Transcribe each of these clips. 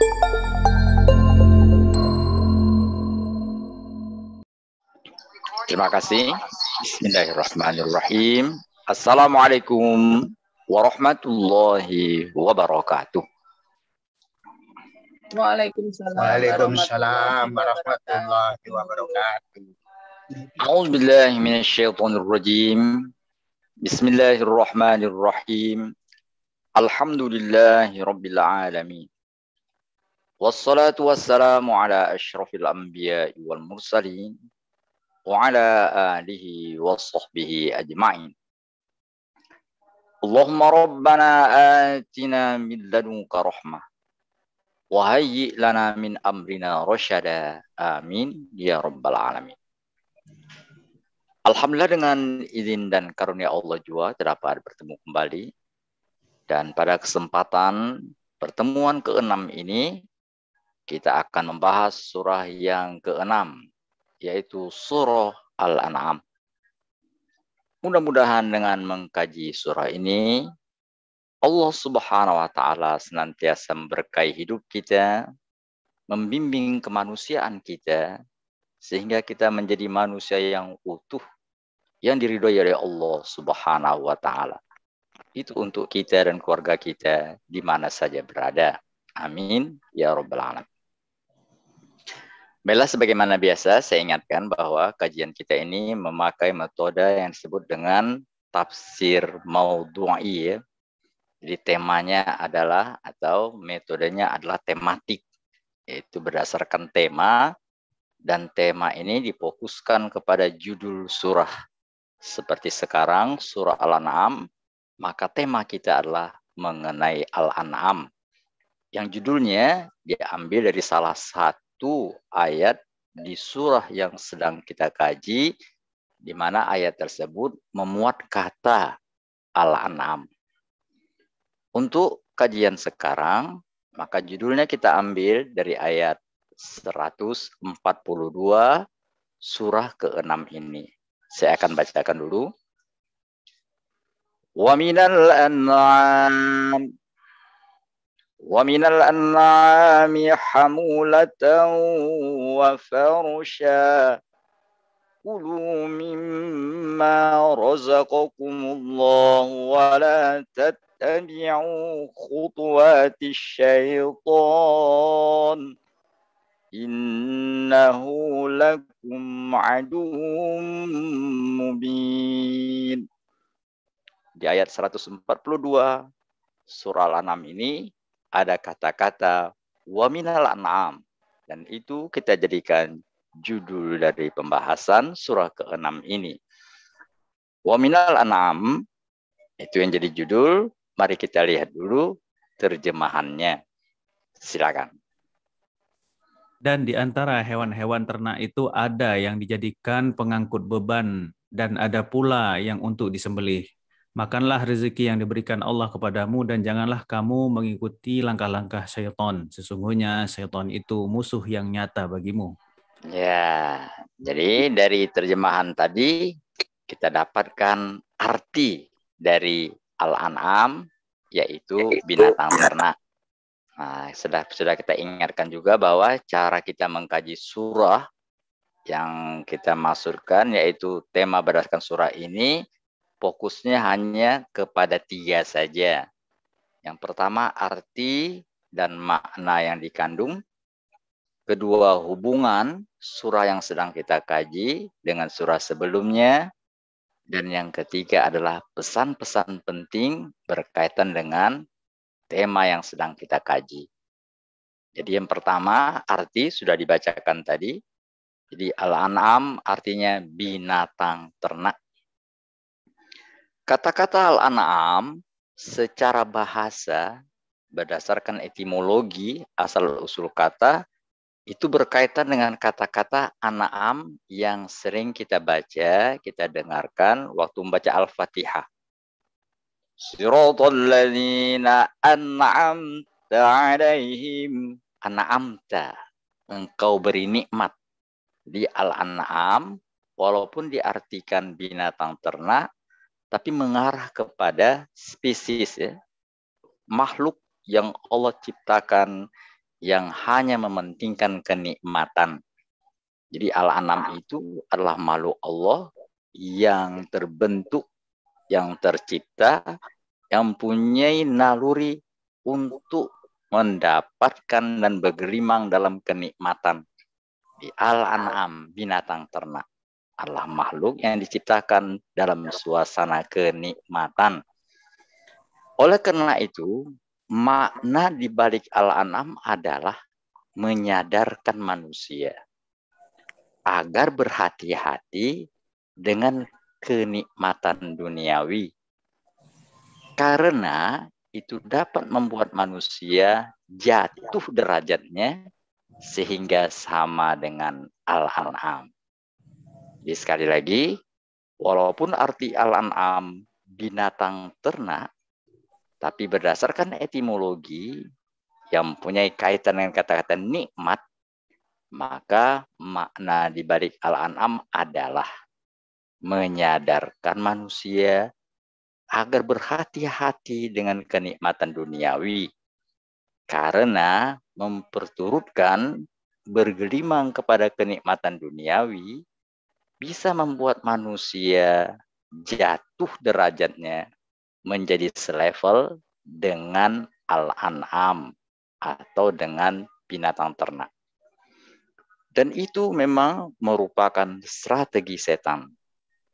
Terima kasih. Bismillahirrahmanirrahim. Assalamualaikum warahmatullahi wabarakatuh. Waalaikumsalam warahmatullahi wabarakatuh. A'udzubillahi minasyaitonirrajim. Bismillahirrahmanirrahim. Alhamdulillahi rabbil alamin. Wassalatu wassalamu ala asyrafil anbiya'i wal mursalin wa ala alihi wa sahbihi ajma'in. Allahumma rabbana atina min ladunka rahmah wa hayyi' lana min amrina rasyada. Amin ya rabbal alamin. Alhamdulillah, dengan izin dan karunia Allah juga dapat bertemu kembali. Dan pada kesempatan pertemuan ke-6 ini kita akan membahas surah yang ke-6, yaitu surah Al-An'am. Mudah-mudahan dengan mengkaji surah ini, Allah Subhanahu wa Ta'ala senantiasa memberkahi hidup kita, membimbing kemanusiaan kita, sehingga kita menjadi manusia yang utuh, yang diridhoi oleh Allah Subhanahu wa Ta'ala. Itu untuk kita dan keluarga kita di mana saja berada. Amin ya rabbal alamin. Baiklah, sebagaimana biasa saya ingatkan bahwa kajian kita ini memakai metode yang disebut dengan tafsir maudhu'i, ya. Jadi temanya adalah, atau metodenya adalah tematik, yaitu berdasarkan tema, dan tema ini difokuskan kepada judul surah. Seperti sekarang surah Al-An'am, maka tema kita adalah mengenai Al-An'am, yang judulnya diambil dari salah satu ayat di surah yang sedang kita kaji, di mana ayat tersebut memuat kata Al-An'am. Untuk kajian sekarang, maka judulnya kita ambil dari ayat 142 surah ke-6 ini. Saya akan bacakan dulu. Wa minal an'ami hamulatan wa farusha kulu mimma razaqakumullahu wa la tattabi'u khutuwatis syaitan innahu lakum aduwwum mubin. Di ayat 142 surah Al-An'am ini ada kata-kata wa minal an'am, dan itu kita jadikan judul dari pembahasan surah ke-6 ini. Wa minal an'am itu yang jadi judul. Mari kita lihat dulu terjemahannya. Silakan. Dan di antara hewan-hewan ternak itu ada yang dijadikan pengangkut beban dan ada pula yang untuk disembelih. Makanlah rezeki yang diberikan Allah kepadamu dan janganlah kamu mengikuti langkah-langkah syaitan. Sesungguhnya syaitan itu musuh yang nyata bagimu. Ya, jadi dari terjemahan tadi kita dapatkan arti dari Al-An'am, yaitu binatang ternak. Nah, sudah kita ingatkan juga bahwa cara kita mengkaji surah yang kita maksudkan, yaitu tema berdasarkan surah ini, fokusnya hanya kepada 3 saja. Yang pertama, arti dan makna yang dikandung. Kedua, hubungan surah yang sedang kita kaji dengan surah sebelumnya. Dan yang ketiga adalah pesan-pesan penting berkaitan dengan tema yang sedang kita kaji. Jadi yang pertama, arti sudah dibacakan tadi. Jadi Al-An'am artinya binatang ternak. Kata-kata Al-An'am secara bahasa berdasarkan etimologi asal-usul kata itu berkaitan dengan kata-kata an'am yang sering kita baca, kita dengarkan waktu membaca Al-Fatihah. Siratal ladzina an'amta 'alaihim. An'amta, engkau beri nikmat. Di Al-An'am walaupun diartikan binatang ternak, tapi mengarah kepada spesies, ya, makhluk yang Allah ciptakan yang hanya mementingkan kenikmatan. Jadi Al-An'am itu adalah makhluk Allah yang terbentuk, yang tercipta, yang mempunyai naluri untuk mendapatkan dan bergelimang dalam kenikmatan. Di Al-An'am, binatang ternak, adalah makhluk yang diciptakan dalam suasana kenikmatan. Oleh karena itu, makna di balik Al-An'am adalah menyadarkan manusia agar berhati-hati dengan kenikmatan duniawi. Karena itu dapat membuat manusia jatuh derajatnya sehingga sama dengan Al-An'am. Jadi sekali lagi, walaupun arti Al-An'am binatang ternak, tapi berdasarkan etimologi yang mempunyai kaitan dengan kata-kata nikmat, maka makna di balik Al-An'am adalah menyadarkan manusia agar berhati-hati dengan kenikmatan duniawi. Karena memperturutkan bergelimang kepada kenikmatan duniawi bisa membuat manusia jatuh derajatnya menjadi selevel dengan Al-An'am atau dengan binatang ternak. Dan itu memang merupakan strategi setan.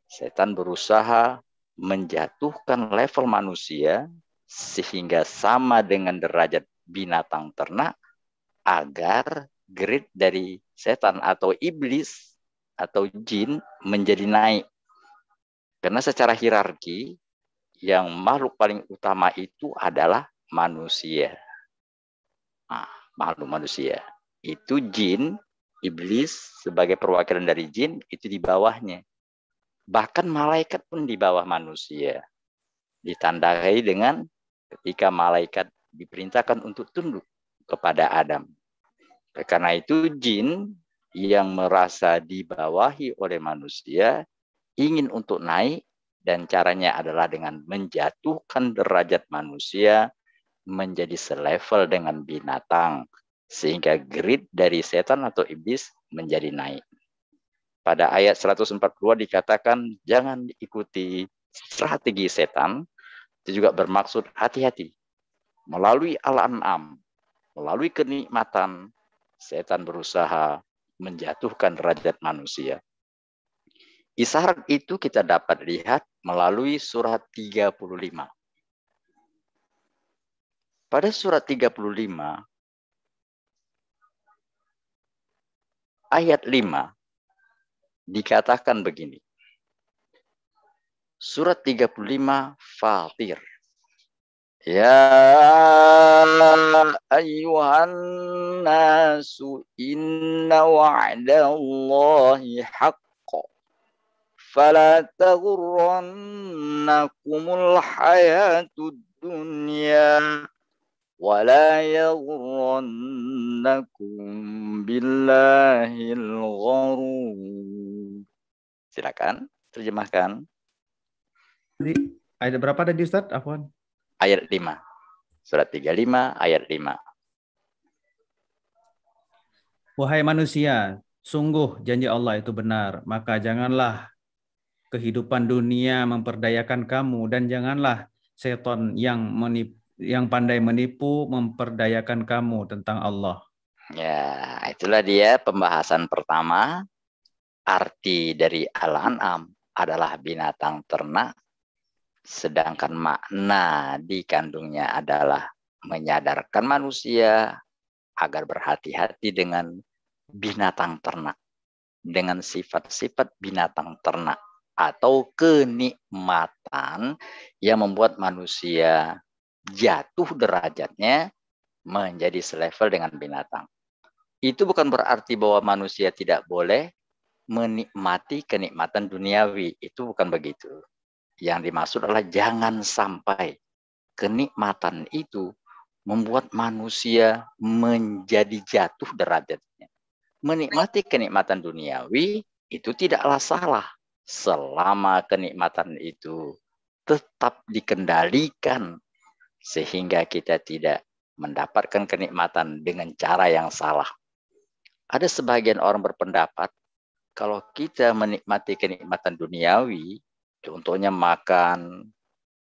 Setan berusaha menjatuhkan level manusia sehingga sama dengan derajat binatang ternak agar grade dari setan atau iblis atau jin menjadi naik. Karena secara hierarki yang makhluk paling utama itu adalah manusia. Nah, makhluk manusia. Itu jin, iblis sebagai perwakilan dari jin itu di bawahnya. Bahkan malaikat pun di bawah manusia. Ditandai dengan ketika malaikat diperintahkan untuk tunduk kepada Adam. Karena itu jin yang merasa dibawahi oleh manusia ingin untuk naik, dan caranya adalah dengan menjatuhkan derajat manusia menjadi selevel dengan binatang, sehingga grade dari setan atau iblis menjadi naik. Pada ayat 142 dikatakan jangan ikuti strategi setan, itu juga bermaksud hati-hati. Melalui Al-An'am, melalui kenikmatan, setan berusaha menjatuhkan derajat manusia. Isyarat itu kita dapat lihat melalui surat 35. Pada surat 35, ayat 5, dikatakan begini. Surat 35 Fatir. Ya ayyuhan nasu inna wa'dallahi haqq. فلا تغرنكم الحياة الدنيا ولا يغرنكم بالله الغرور. Silakan terjemahkan. Ayat berapa tadi Ustaz? Afwan. Ayat 5. Surat 35 ayat 5. Wahai manusia, sungguh janji Allah itu benar, maka janganlah kehidupan dunia memperdayakan kamu, dan janganlah setan yang pandai menipu memperdayakan kamu tentang Allah. Ya, itulah dia pembahasan pertama. Arti dari Al-An'am adalah binatang ternak, sedangkan makna dikandungnya adalah menyadarkan manusia agar berhati-hati dengan binatang ternak, dengan sifat-sifat binatang ternak atau kenikmatan yang membuat manusia jatuh derajatnya menjadi selevel dengan binatang. Itu bukan berarti bahwa manusia tidak boleh menikmati kenikmatan duniawi. Itu bukan begitu. Yang dimaksud adalah jangan sampai kenikmatan itu membuat manusia menjadi jatuh derajatnya. Menikmati kenikmatan duniawi itu tidaklah salah selama kenikmatan itu tetap dikendalikan sehingga kita tidak mendapatkan kenikmatan dengan cara yang salah. Ada sebagian orang berpendapat kalau kita menikmati kenikmatan duniawi, contohnya makan,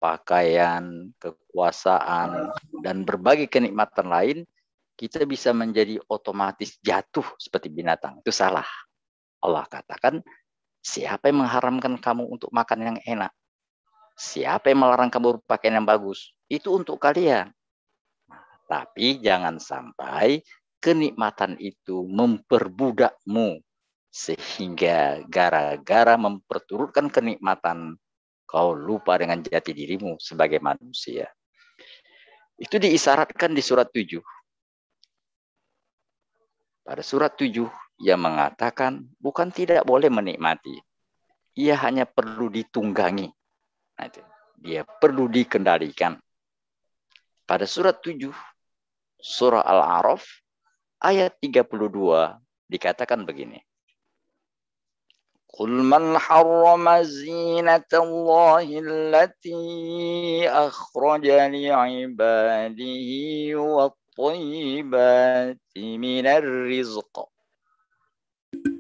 pakaian, kekuasaan, dan berbagai kenikmatan lain, kita bisa menjadi otomatis jatuh seperti binatang. Itu salah. Allah katakan, siapa yang mengharamkan kamu untuk makan yang enak? Siapa yang melarang kamu berpakaian yang bagus? Itu untuk kalian. Tapi jangan sampai kenikmatan itu memperbudakmu. Sehingga gara-gara memperturutkan kenikmatan, kau lupa dengan jati dirimu sebagai manusia. Itu diisyaratkan di surat 7. Pada surat 7 yang mengatakan bukan tidak boleh menikmati. Ia hanya perlu ditunggangi. Nah, itu. Dia perlu dikendalikan. Pada surat 7, surah Al-A'raf, ayat 32 dikatakan begini. Qul man harrama zinatallahi allati akhraja li'ibadihi wat-thayyibati minar rizq.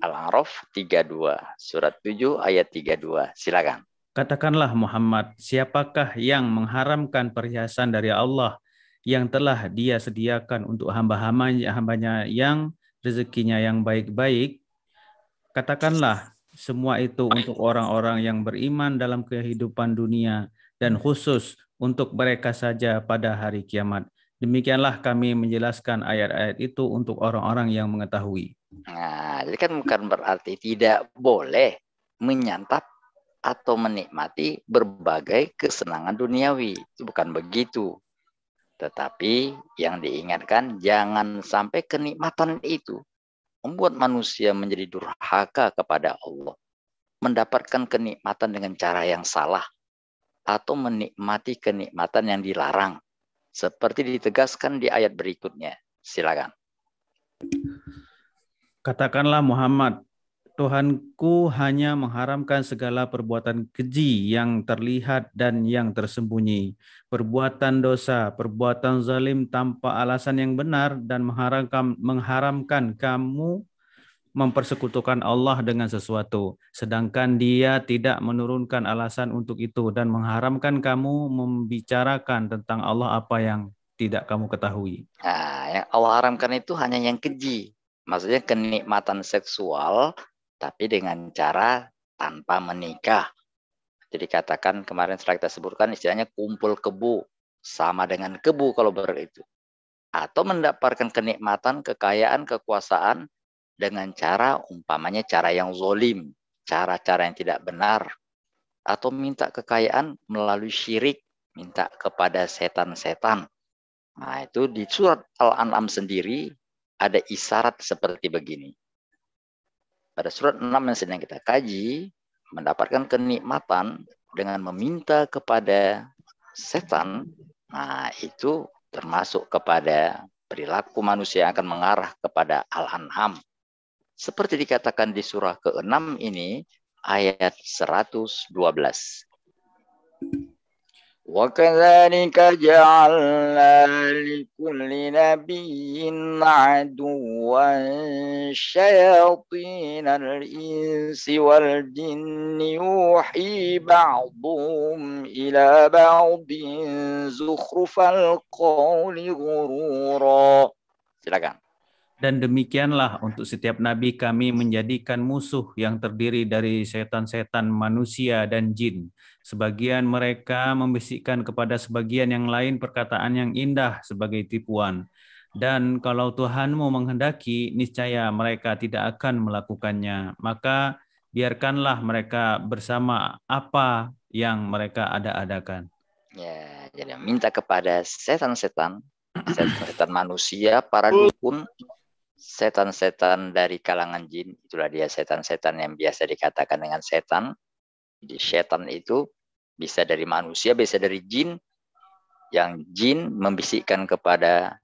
Al-A'raf 32, surat 7 ayat 32. Silakan. Katakanlah Muhammad, siapakah yang mengharamkan perhiasan dari Allah yang telah Dia sediakan untuk hamba-hambanya yang rezekinya yang baik-baik? Katakanlah semua itu untuk orang-orang yang beriman dalam kehidupan dunia dan khusus untuk mereka saja pada hari kiamat. Demikianlah kami menjelaskan ayat-ayat itu untuk orang-orang yang mengetahui. Nah, ini kan bukan berarti tidak boleh menyantap atau menikmati berbagai kesenangan duniawi. Itu bukan begitu. Tetapi yang diingatkan jangan sampai kenikmatan itu membuat manusia menjadi durhaka kepada Allah. Mendapatkan kenikmatan dengan cara yang salah. Atau menikmati kenikmatan yang dilarang. Seperti ditegaskan di ayat berikutnya. Silakan. Katakanlah Muhammad, Tuhanku hanya mengharamkan segala perbuatan keji yang terlihat dan yang tersembunyi, perbuatan dosa, perbuatan zalim tanpa alasan yang benar, dan mengharamkan kamu mempersekutukan Allah dengan sesuatu, sedangkan Dia tidak menurunkan alasan untuk itu dan mengharamkan kamu membicarakan tentang Allah apa yang tidak kamu ketahui. Nah, yang Allah haramkan itu hanya yang keji. Maksudnya kenikmatan seksual, tapi dengan cara tanpa menikah. Jadi katakan kemarin setelah kita sebutkan istilahnya kumpul kebu. Sama dengan kebu kalau itu. Atau mendapatkan kenikmatan, kekayaan, kekuasaan dengan cara umpamanya cara yang zolim. Cara-cara yang tidak benar. Atau minta kekayaan melalui syirik. Minta kepada setan-setan. Nah, itu di surat Al-An'am sendiri ada isyarat seperti begini. Pada surat 6 yang sedang kita kaji, mendapatkan kenikmatan dengan meminta kepada setan, nah itu termasuk kepada perilaku manusia yang akan mengarah kepada Al-An'am. Seperti dikatakan di surah ke-6 ini, ayat 112. وَكَذَلِكَ جَعَلْنَا لِكُلِّ نَبِيٍّ عَدُوًّا شَيَاطِينَ الْإِنسِ وَالْجِنِّ يُوحِي بَعْضُهُمْ إِلَى بَعْضٍ زُخْرُفَ الْقَوْلِ غُرُورًا. Silakan. Dan demikianlah untuk setiap nabi kami menjadikan musuh yang terdiri dari setan-setan manusia dan jin. Sebagian mereka membisikkan kepada sebagian yang lain perkataan yang indah sebagai tipuan. Dan kalau Tuhanmu menghendaki, niscaya mereka tidak akan melakukannya. Maka biarkanlah mereka bersama apa yang mereka ada-adakan. Ya, jadi minta kepada setan-setan, setan-setan manusia, para dukun, setan-setan dari kalangan jin, itulah dia setan-setan yang biasa dikatakan dengan setan. Jadi setan itu bisa dari manusia, bisa dari jin. Yang jin membisikkan kepada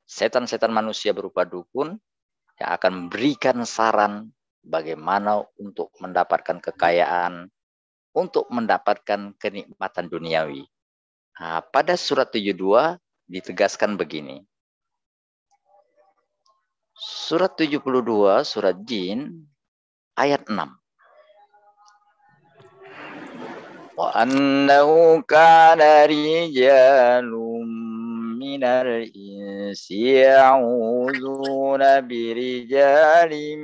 setan-setan manusia berupa dukun yang akan memberikan saran bagaimana untuk mendapatkan kekayaan, untuk mendapatkan kenikmatan duniawi. Nah, pada surat 72 ditegaskan begini. Surat 72, surat Jin, ayat 6. Wa annahu kana rijalun minal insi ya'udzuuna birijalin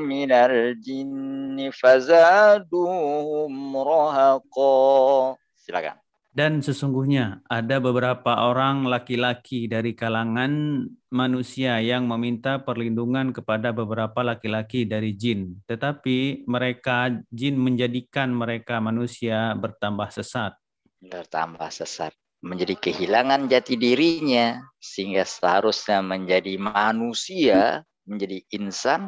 minal jinni fazaduhum rahaqa. Silakan. Dan sesungguhnya ada beberapa orang laki-laki dari kalangan manusia yang meminta perlindungan kepada beberapa laki-laki dari jin. Tetapi mereka jin menjadikan mereka manusia bertambah sesat. Bertambah sesat. Menjadi kehilangan jati dirinya. Sehingga seharusnya menjadi manusia, menjadi insan.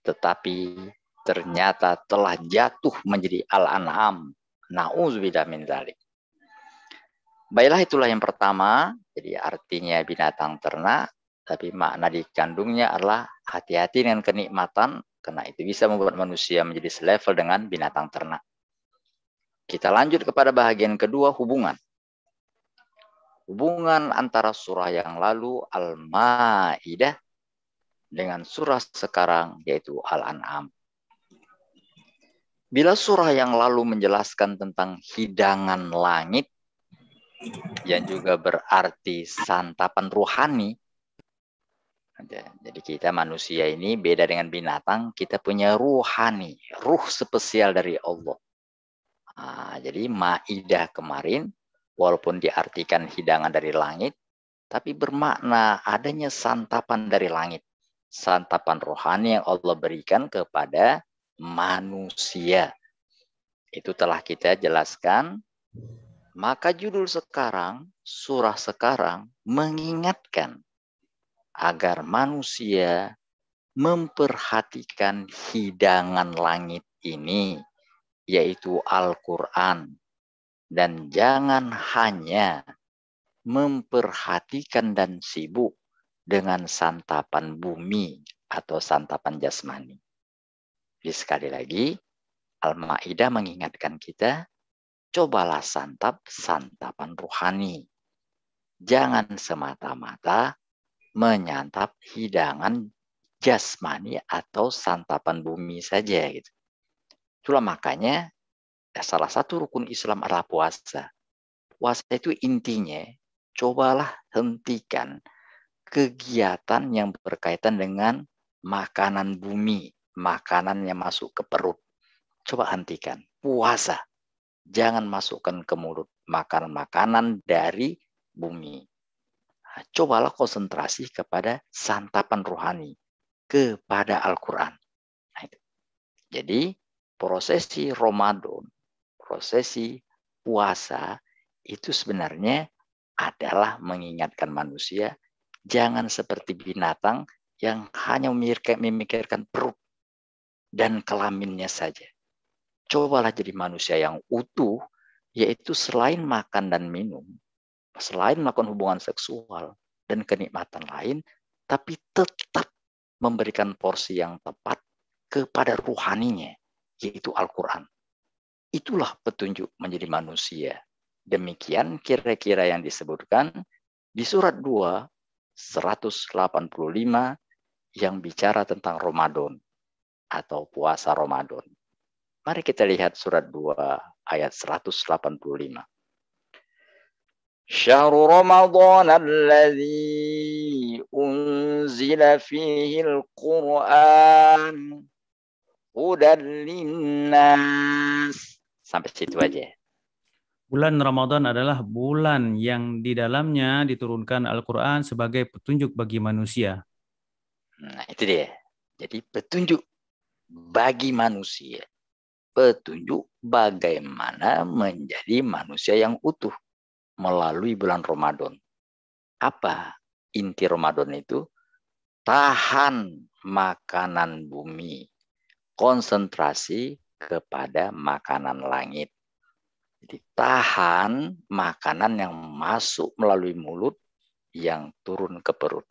Tetapi ternyata telah jatuh menjadi al-an'am. Na'udzubillah min dzalik. Baiklah, itulah yang pertama. Jadi artinya binatang ternak, tapi makna dikandungnya adalah hati-hati dengan kenikmatan, karena itu bisa membuat manusia menjadi selevel dengan binatang ternak. Kita lanjut kepada bahagian kedua, hubungan. Hubungan antara surah yang lalu, Al-Ma'idah, dengan surah sekarang, yaitu Al-An'am. Bila surah yang lalu menjelaskan tentang hidangan langit, yang juga berarti santapan ruhani. Jadi kita manusia ini beda dengan binatang, kita punya ruhani, ruh spesial dari Allah. Jadi Maidah kemarin, walaupun diartikan hidangan dari langit, tapi bermakna adanya santapan dari langit. Santapan rohani yang Allah berikan kepada manusia. Itu telah kita jelaskan. Maka judul sekarang, surah sekarang mengingatkan agar manusia memperhatikan hidangan langit ini, yaitu Al-Quran. Dan jangan hanya memperhatikan dan sibuk dengan santapan bumi atau santapan jasmani. Jadi sekali lagi, Al-Ma'idah mengingatkan kita, cobalah santap santapan rohani. Jangan semata-mata menyantap hidangan jasmani atau santapan bumi saja. Gitu. Itulah makanya salah satu rukun Islam adalah puasa. Puasa itu intinya, cobalah hentikan kegiatan yang berkaitan dengan makanan bumi, makanan yang masuk ke perut. Coba hentikan, puasa. Jangan masukkan ke mulut makanan-makanan dari bumi. Cobalah konsentrasi kepada santapan rohani, kepada Al-Quran. Jadi prosesi Ramadan, prosesi puasa itu sebenarnya adalah mengingatkan manusia jangan seperti binatang yang hanya memikirkan perut dan kelaminnya saja. Cobalah jadi manusia yang utuh, yaitu selain makan dan minum, selain melakukan hubungan seksual dan kenikmatan lain, tapi tetap memberikan porsi yang tepat kepada ruhaninya, yaitu Al-Quran. Itulah petunjuk menjadi manusia. Demikian kira-kira yang disebutkan di surat 2, 185 yang bicara tentang Ramadan atau puasa Ramadan. Mari kita lihat surat 2 ayat 185. Syahrul Ramadan alladzi unzila fihi al-Qur'an hudan linnas. Sampai situ aja. Bulan Ramadan adalah bulan yang di dalamnya diturunkan Al-Quran sebagai petunjuk bagi manusia. Nah, itu dia. Jadi petunjuk bagi manusia. Petunjuk bagaimana menjadi manusia yang utuh melalui bulan Ramadan. Apa inti Ramadan itu? Tahan makanan bumi. Konsentrasi kepada makanan langit. Jadi tahan makanan yang masuk melalui mulut yang turun ke perut.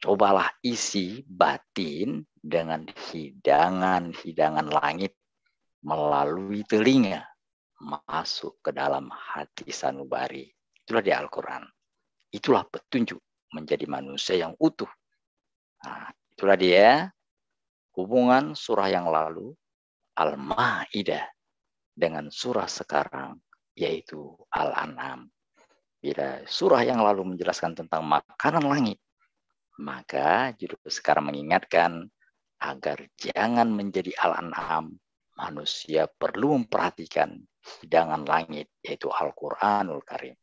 Cobalah isi batin dengan hidangan-hidangan langit melalui telinga masuk ke dalam hati sanubari. Itulah di Al-Quran. itulah petunjuk menjadi manusia yang utuh. Nah, itulah dia hubungan surah yang lalu, Al-Ma'idah, dengan surah sekarang, yaitu Al-An'am. Bila surah yang lalu menjelaskan tentang makanan langit, maka judul sekarang mengingatkan agar jangan menjadi Al-An'am. Manusia perlu memperhatikan hidangan langit, yaitu Al-Quranul Karim.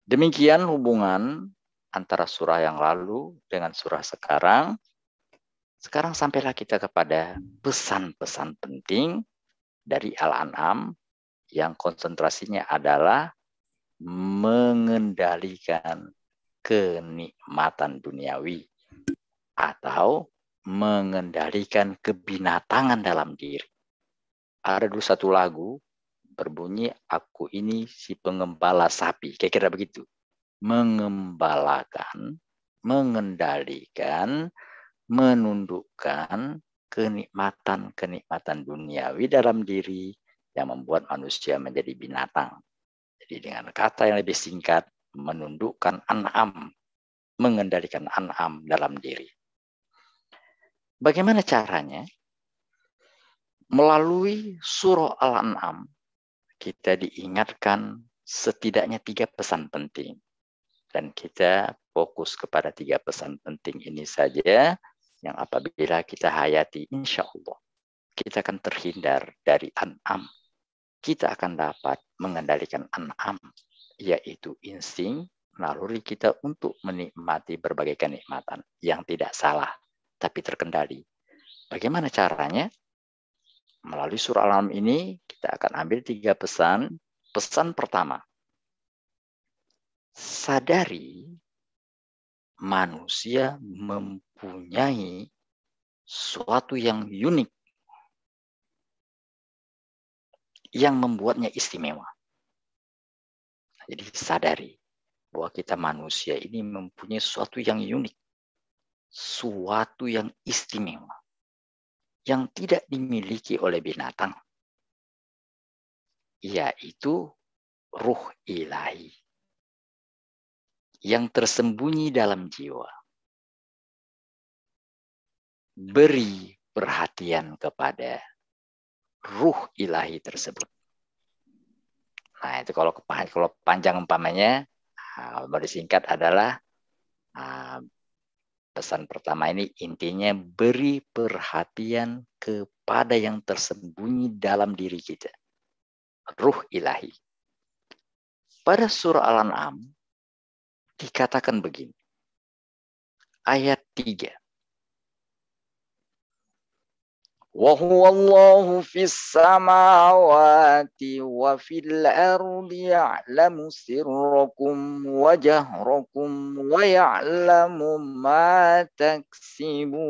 Demikian hubungan antara surah yang lalu dengan surah sekarang. Sekarang sampailah kita kepada pesan-pesan penting dari Al-An'am yang konsentrasinya adalah mengendalikan kenikmatan duniawi atau mengendalikan kebinatangan dalam diri. Ada dulu satu lagu berbunyi, aku ini si pengembala sapi. Kira-kira begitu. Mengembalakan, mengendalikan, menundukkan kenikmatan-kenikmatan duniawi dalam diri yang membuat manusia menjadi binatang. Jadi dengan kata yang lebih singkat, menundukkan an'am, mengendalikan an'am dalam diri. Bagaimana caranya? Melalui surah Al-An'am, kita diingatkan setidaknya 3 pesan penting. Dan kita fokus kepada 3 pesan penting ini saja, yang apabila kita hayati, insya Allah, kita akan terhindar dari an'am. Kita akan dapat mengendalikan an'am, yaitu insting naluri kita untuk menikmati berbagai kenikmatan yang tidak salah, tapi terkendali. Bagaimana caranya? Melalui surah Al-An'am ini, kita akan ambil 3 pesan. Pesan pertama, sadari manusia mempunyai suatu yang unik, yang membuatnya istimewa. Jadi sadari bahwa kita manusia ini mempunyai sesuatu yang unik, suatu yang istimewa, yang tidak dimiliki oleh binatang, yaitu ruh ilahi yang tersembunyi dalam jiwa. Beri perhatian kepada ruh ilahi tersebut. Nah, itu kalau panjang umpamanya, baru singkat adalah pesan pertama ini intinya beri perhatian kepada yang tersembunyi dalam diri kita. Ruh ilahi. Pada surah Al-An'am dikatakan begini. Ayat 3. Wa huwallahu fis samawati wa fil ardi ya'lamu sirrakum wa jahrakum wa ya'lamu ma taksibun.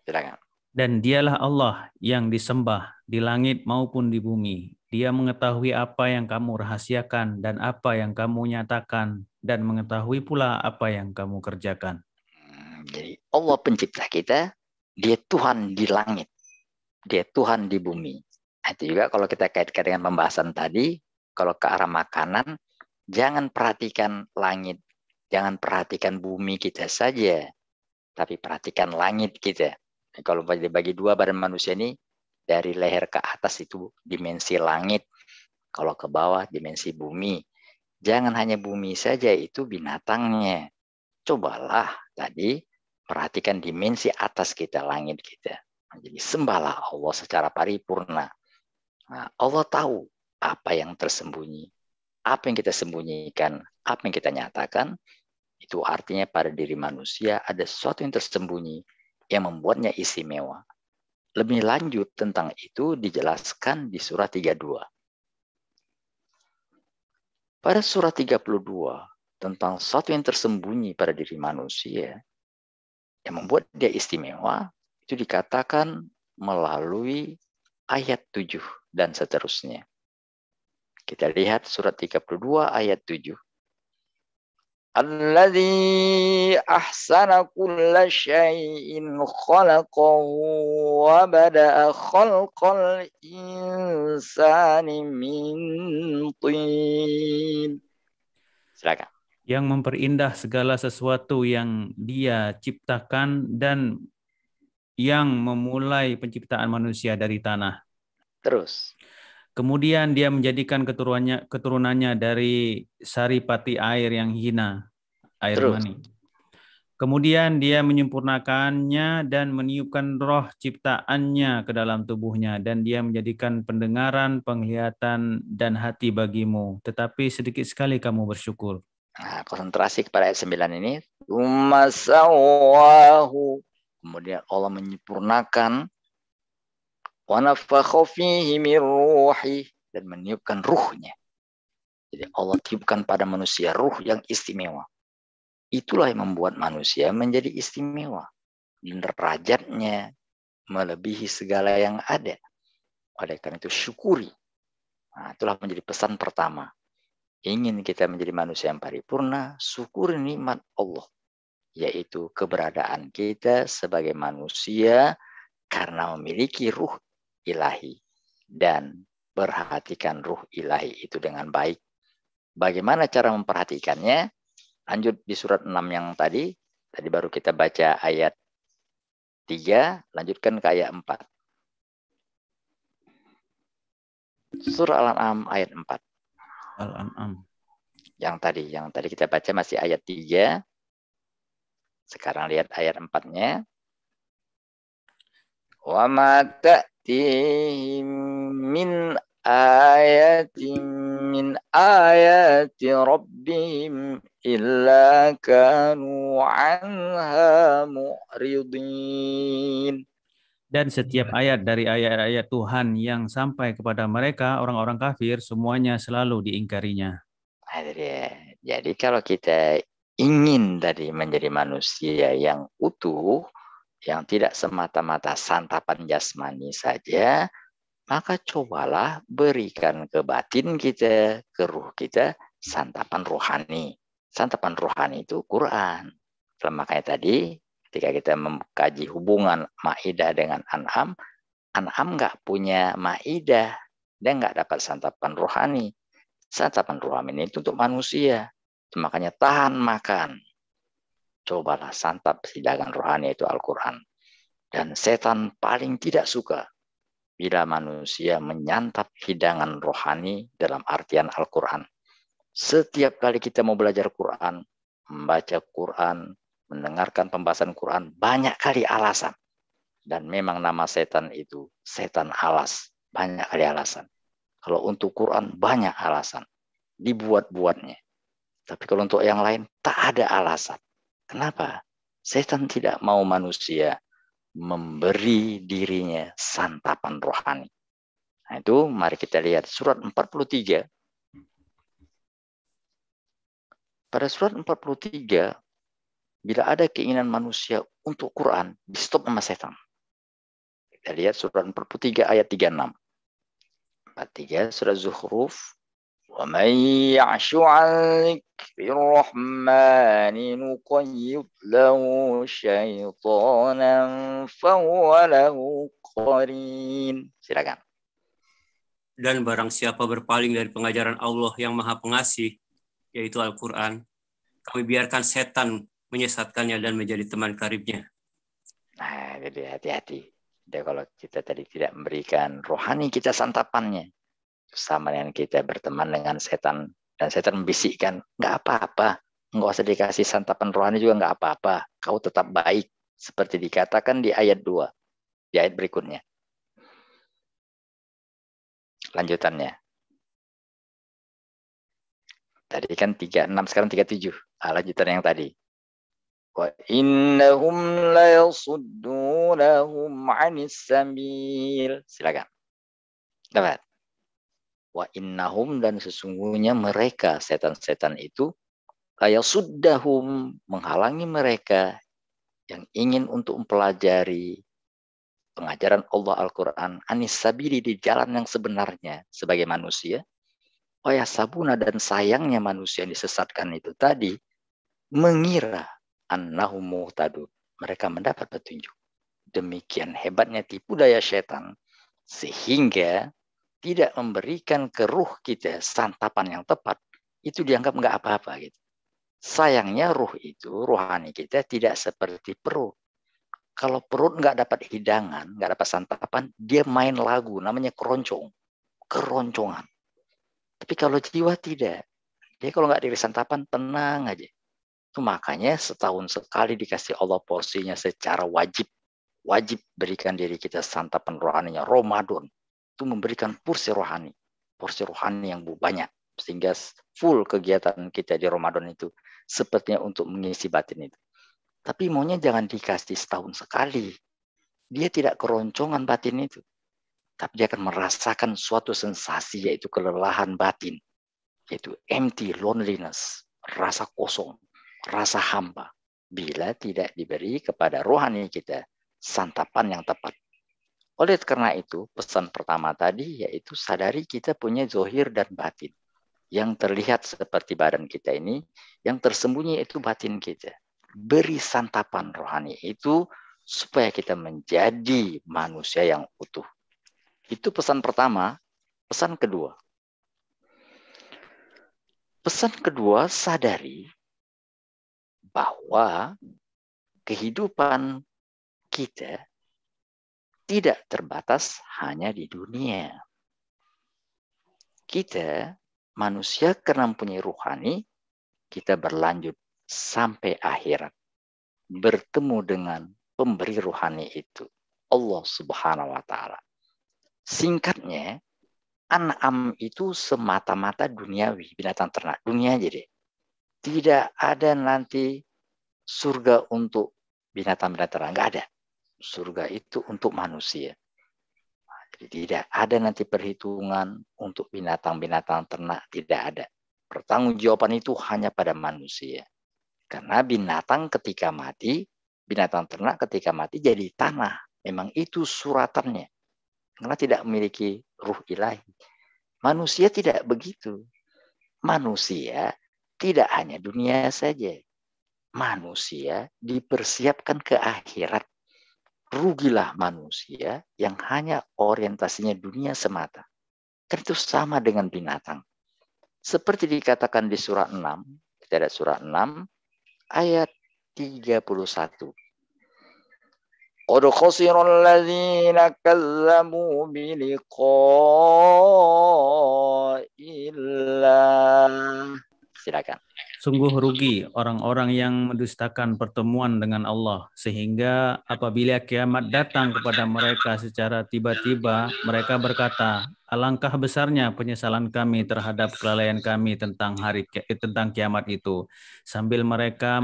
Silakan. Dan dialah Allah yang disembah di langit maupun di bumi. Dia mengetahui apa yang kamu rahasiakan dan apa yang kamu nyatakan, dan mengetahui pula apa yang kamu kerjakan. Jadi Allah pencipta kita, dia Tuhan di langit, dia Tuhan di bumi. Itu juga kalau kita kaitkan dengan pembahasan tadi, kalau ke arah makanan, jangan perhatikan langit, jangan perhatikan bumi kita saja, tapi perhatikan langit kita. Kalau bagi 2 badan manusia ini, dari leher ke atas itu dimensi langit, kalau ke bawah dimensi bumi. Jangan hanya bumi saja, itu binatangnya. Cobalah tadi perhatikan dimensi atas kita, langit kita. Jadi sembahlah Allah secara paripurna. Nah, Allah tahu apa yang tersembunyi, apa yang kita sembunyikan, apa yang kita nyatakan. Itu artinya pada diri manusia ada sesuatu yang tersembunyi yang membuatnya istimewa. Lebih lanjut tentang itu dijelaskan di surah 32. Pada surah 32 tentang sesuatu yang tersembunyi pada diri manusia yang membuat dia istimewa, itu dikatakan melalui ayat 7 dan seterusnya. Kita lihat surat 32 ayat 7. Alladzi ahsana kulla syai'in khalaqahu wa bada'a khalqal insani min tin. Silakan. Yang memperindah segala sesuatu yang Dia ciptakan dan yang memulai penciptaan manusia dari tanah. Terus. Kemudian Dia menjadikan keturunannya dari saripati air yang hina, air Terus. mani. Kemudian Dia menyempurnakannya dan meniupkan roh ciptaannya ke dalam tubuhnya, dan Dia menjadikan pendengaran, penglihatan, dan hati bagimu. Tetapi sedikit sekali kamu bersyukur. Nah, konsentrasi kepada ayat 9 ini. Umasawahu. Kemudian Allah menyempurnakan. Wa nafakha fihi min ruhi, dan meniupkan ruhnya. Jadi Allah tiupkan pada manusia ruh yang istimewa. Itulah yang membuat manusia menjadi istimewa. Dan derajatnya melebihi segala yang ada. Oleh karena itu syukuri. Nah, itulah menjadi pesan pertama. Ingin kita menjadi manusia yang paripurna, syukuri nikmat Allah. Yaitu keberadaan kita sebagai manusia karena memiliki ruh ilahi, dan perhatikan ruh ilahi itu dengan baik. Bagaimana cara memperhatikannya? Lanjut di surat 6 yang tadi baru kita baca ayat 3, lanjutkan ke ayat 4. Surah Al-An'am ayat 4. Al-An'am. Yang tadi kita baca masih ayat 3. Sekarang lihat ayat 4-nya. Wa ma ta'tihim min ayatin min ayati rabbihim illa kanu anha mu'ridin. Dan setiap ayat dari ayat-ayat Tuhan yang sampai kepada mereka, orang-orang kafir, semuanya selalu diingkarinya. Jadi kalau kita ingin tadi menjadi manusia yang utuh, yang tidak semata-mata santapan jasmani saja, maka cobalah berikan ke batin kita, ke ruh kita, santapan rohani. Santapan rohani itu Quran. Makanya tadi ketika kita mengkaji hubungan Maidah dengan An'am, An'am nggak punya Maidah, dia nggak dapat santapan rohani. Santapan rohani itu untuk manusia. Makanya tahan makan. Cobalah santap hidangan rohani itu Al-Quran. Dan setan paling tidak suka bila manusia menyantap hidangan rohani dalam artian Al-Quran. Setiap kali kita mau belajar Quran, membaca Quran, mendengarkan pembahasan Quran, banyak kali alasan. Dan memang nama setan itu setan alas. Banyak kali alasan. Kalau untuk Quran banyak alasan. Dibuat-buatnya. Tapi kalau untuk yang lain tak ada alasan. Kenapa? Setan tidak mau manusia memberi dirinya santapan rohani. Nah itu mari kita lihat surat 43. Pada surat 43, bila ada keinginan manusia untuk Quran, di stop sama setan. Kita lihat surat 43 ayat 36. 43 surat Zuhruf. وَمَنْ يَعْشُ عَنْ ذِكْرِ الرَّحْمَنِ نُقَيِّضْ لَهُ شَيْطَانًا فَهُوَ لَهُ قَرِينٌ. Silakan. Dan barang siapa berpaling dari pengajaran Allah yang Maha Pengasih, yaitu Al-Quran, kami biarkan setan menyesatkannya dan menjadi teman karibnya. Nah, jadi hati-hati. Jadi kalau kita tadi tidak memberikan rohani kita santapannya, sama dengan kita berteman dengan setan, dan setan membisikkan, nggak apa-apa, nggak usah dikasih santapan rohani juga nggak apa-apa, kau tetap baik, seperti dikatakan di ayat 2, di ayat berikutnya. Lanjutannya. Tadi kan 36, sekarang 37. Lanjutan yang tadi. Wa innahum la yasuddunahum 'anis sabil. Silakan. Dapat. Wa innahum, dan sesungguhnya mereka setan-setan itu la yasuddahum, menghalangi mereka yang ingin untuk mempelajari pengajaran Allah Al-Quran, anis sabili, di jalan yang sebenarnya sebagai manusia. Sabuna, dan sayangnya manusia yang disesatkan itu tadi, mengira annahum muhtadun, mereka mendapat petunjuk. Demikian hebatnya tipu daya setan, sehingga tidak memberikan ke ruh kita santapan yang tepat, itu dianggap nggak apa-apa gitu. Sayangnya ruh itu, rohani kita tidak seperti perut. Kalau perut nggak dapat hidangan, nggak dapat santapan, dia main lagu, namanya keroncongan. Tapi kalau jiwa tidak, dia kalau nggak diri santapan, tenang aja. Itu makanya setahun sekali dikasih Allah porsinya secara wajib. Wajib berikan diri kita santapan rohaninya. Ramadan itu memberikan porsi rohani yang banyak, sehingga full kegiatan kita di Ramadan itu sepertinya untuk mengisi batin itu. Tapi maunya jangan dikasih setahun sekali. Dia tidak keroncongan batin itu, tapi dia akan merasakan suatu sensasi, yaitu kelelahan batin, yaitu empty, loneliness, rasa kosong, rasa hamba, bila tidak diberi kepada rohani kita santapan yang tepat. Oleh karena itu, pesan pertama tadi yaitu sadari kita punya zohir dan batin. Yang terlihat seperti badan kita ini, yang tersembunyi itu batin kita. Beri santapan rohani itu supaya kita menjadi manusia yang utuh. Itu pesan pertama. Pesan kedua. Sadari bahwa kehidupan kita tidak terbatas hanya di dunia. Kita manusia karena mempunyai rohani, kita berlanjut sampai akhirat. Bertemu dengan pemberi rohani itu, Allah Subhanahu wa Ta'ala. Singkatnya, An'am itu semata-mata duniawi, binatang ternak, dunia aja deh. Tidak ada nanti surga untuk binatang-binatang ternak, nggak ada. Surga itu untuk manusia. Jadi tidak ada nanti perhitungan untuk binatang-binatang ternak, tidak ada. Pertanggungjawaban itu hanya pada manusia. Karena binatang ketika mati, binatang ternak ketika mati jadi tanah. Memang itu suratannya. Karena tidak memiliki ruh ilahi. Manusia tidak begitu. Manusia tidak hanya dunia saja. Manusia dipersiapkan ke akhirat. Rugilah manusia yang hanya orientasinya dunia semata. Kan itu sama dengan binatang. Seperti dikatakan di surah 6, kita ada surah 6, ayat 31. Qad khasira alladzina kazzabu bi liqa'illah. Silakan. Sungguh rugi orang-orang yang mendustakan pertemuan dengan Allah, sehingga apabila kiamat datang kepada mereka secara tiba-tiba, mereka berkata, alangkah besarnya penyesalan kami terhadap kelalaian kami tentang kiamat itu. Sambil mereka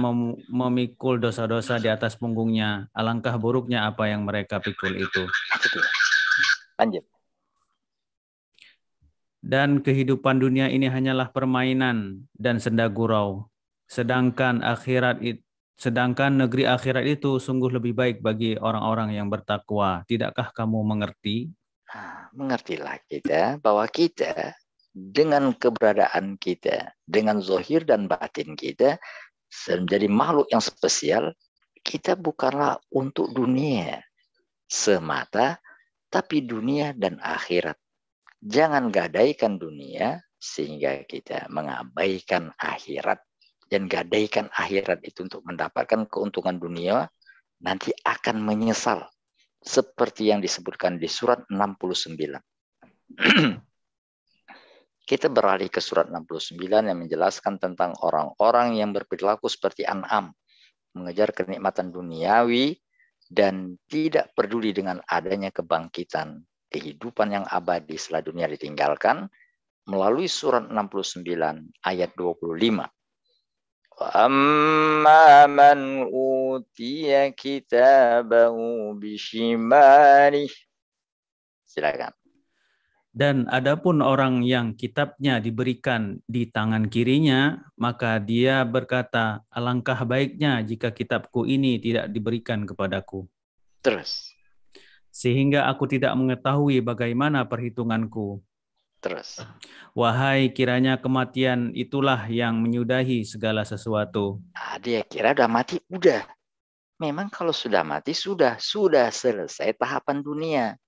memikul dosa-dosa di atas punggungnya, alangkah buruknya apa yang mereka pikul itu. Lanjut. Dan kehidupan dunia ini hanyalah permainan dan senda gurau. Sedangkan negeri akhirat itu sungguh lebih baik bagi orang-orang yang bertakwa. Tidakkah kamu mengerti? Mengertilah kita bahwa kita dengan keberadaan kita, dengan zohir dan batin kita, menjadi makhluk yang spesial. Kita bukanlah untuk dunia semata, tapi dunia dan akhirat. Jangan gadaikan dunia sehingga kita mengabaikan akhirat. Dan gadaikan akhirat itu untuk mendapatkan keuntungan dunia, nanti akan menyesal. Seperti yang disebutkan di surat 69. Kita beralih ke surat 69 yang menjelaskan tentang orang-orang yang berperilaku seperti An'am, mengejar kenikmatan duniawi dan tidak peduli dengan adanya kebangkitan, kehidupan yang abadi setelah dunia ditinggalkan, melalui surat 69 ayat 25. Amma man utiya kitabahu bishimalihi. Silakan. Dan adapun orang yang kitabnya diberikan di tangan kirinya, maka dia berkata, alangkah baiknya jika kitabku ini tidak diberikan kepadaku. Terus. Sehingga aku tidak mengetahui bagaimana perhitunganku. Terus. Wahai kiranya kematian itulah yang menyudahi segala sesuatu. Dia kira udah mati, udah. Memang kalau sudah mati, sudah selesai tahapan dunia.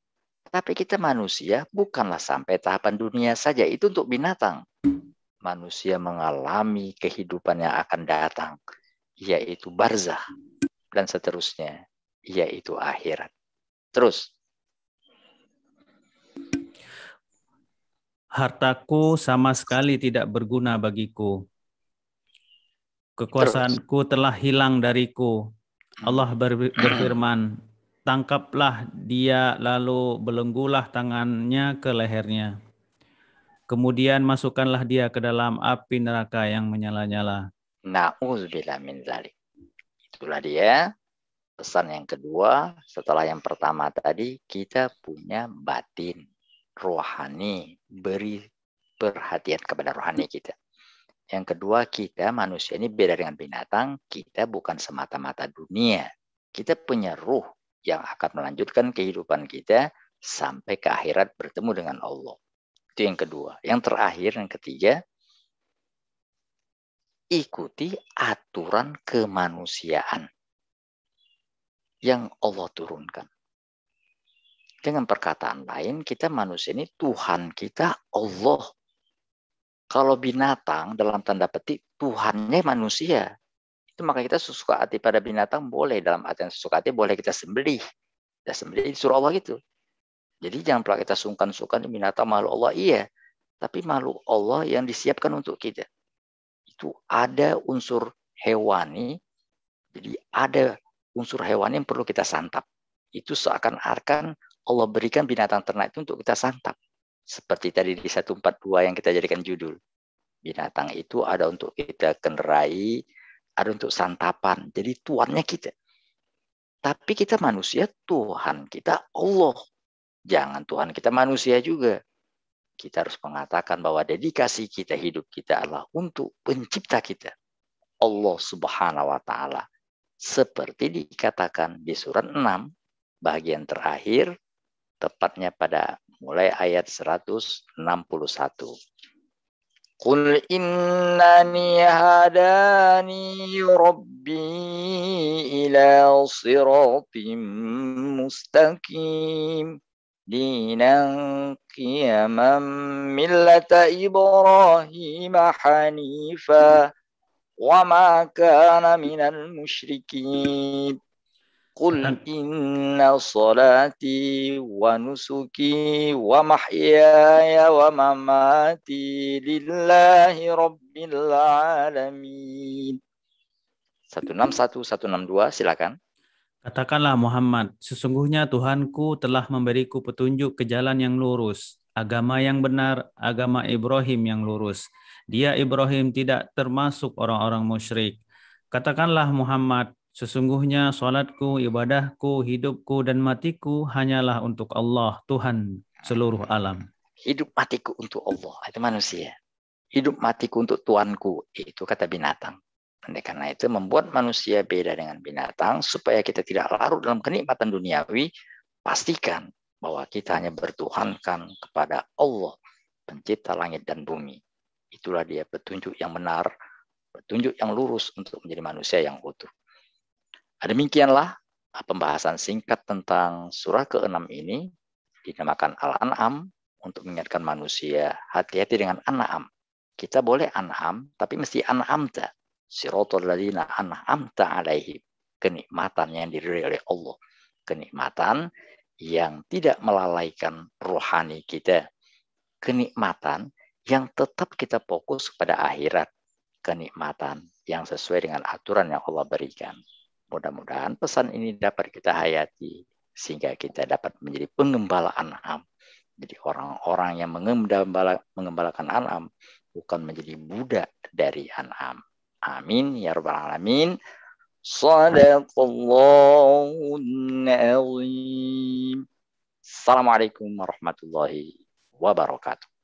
Tapi kita manusia bukanlah sampai tahapan dunia saja. Itu untuk binatang. Manusia mengalami kehidupan yang akan datang, yaitu barzah. Dan seterusnya, yaitu akhirat. Terus. Hartaku sama sekali tidak berguna bagiku. Kekuasaanku telah hilang dariku. Allah berfirman, tangkaplah dia lalu belenggulah tangannya ke lehernya. Kemudian masukkanlah dia ke dalam api neraka yang menyala-nyala. Na'udzubillah min dzalik. Itulah dia pesan yang kedua. Setelah yang pertama tadi, kita punya batin, rohani, beri perhatian kepada rohani kita. Yang kedua, kita manusia ini beda dengan binatang. Kita bukan semata-mata dunia. Kita punya ruh yang akan melanjutkan kehidupan kita sampai ke akhirat bertemu dengan Allah. Itu yang kedua. Yang terakhir, yang ketiga, ikuti aturan kemanusiaan yang Allah turunkan. Dengan perkataan lain, kita manusia ini Tuhan kita Allah. Kalau binatang dalam tanda petik Tuhannya manusia. Itu maka kita sesuka hati pada binatang boleh, dalam artian sesuka hati boleh kita sembelih. Kita sembelih disuruh Allah gitu. Jadi jangan pula kita sungkan-sungkan binatang makhluk Allah, iya. Tapi makhluk Allah yang disiapkan untuk kita. Itu ada unsur hewani. Jadi ada unsur hewani yang perlu kita santap. Itu seakan-akan Allah berikan binatang ternak itu untuk kita santap. Seperti tadi di 142 yang kita jadikan judul. Binatang itu ada untuk kita kendarai, ada untuk santapan. Jadi tuannya kita. Tapi kita manusia, Tuhan kita Allah. Jangan Tuhan kita manusia juga. Kita harus mengatakan bahwa dedikasi kita, hidup kita adalah untuk pencipta kita. Allah Subhanahu wa Ta'ala. Seperti dikatakan di surat 6, bagian terakhir, tepatnya pada mulai ayat 161. Qul innani hadani rabbi ila siratim mustaqim dinan qiyaman millata Ibrahim hanifa wa ma kana minal musyrikin. Qul inna salati wa nusuki wa mahyaya wa mamati lillahi rabbil alamin. 161, 162, silakan. Katakanlah Muhammad, sesungguhnya Tuhanku telah memberiku petunjuk ke jalan yang lurus, agama yang benar, agama Ibrahim yang lurus. Dia Ibrahim tidak termasuk orang-orang musyrik. Katakanlah Muhammad, sesungguhnya salatku, ibadahku, hidupku, dan matiku hanyalah untuk Allah, Tuhan seluruh alam. Hidup matiku untuk Allah, itu manusia. Hidup matiku untuk Tuanku, itu kata binatang. Oleh karena itu membuat manusia beda dengan binatang, supaya kita tidak larut dalam kenikmatan duniawi. Pastikan bahwa kita hanya bertuhankan kepada Allah, pencipta langit dan bumi. Itulah dia petunjuk yang benar, petunjuk yang lurus untuk menjadi manusia yang utuh. Demikianlah pembahasan singkat tentang surah ke-6 ini, dinamakan Al-An'am, untuk mengingatkan manusia hati-hati dengan an'am. Kita boleh an'am, tapi mesti an'amta. Siratal ladzina an'amta alaihim. Kenikmatan yang diberi oleh Allah. Kenikmatan yang tidak melalaikan rohani kita. Kenikmatan yang tetap kita fokus pada akhirat. Kenikmatan yang sesuai dengan aturan yang Allah berikan. Mudah-mudahan pesan ini dapat kita hayati sehingga kita dapat menjadi pengembala an'am. Jadi orang-orang yang mengembalakan an'am bukan menjadi budak dari an'am. Amin ya rabbal alamin. Shadaqallahul azim. Assalamualaikum warahmatullahi wabarakatuh.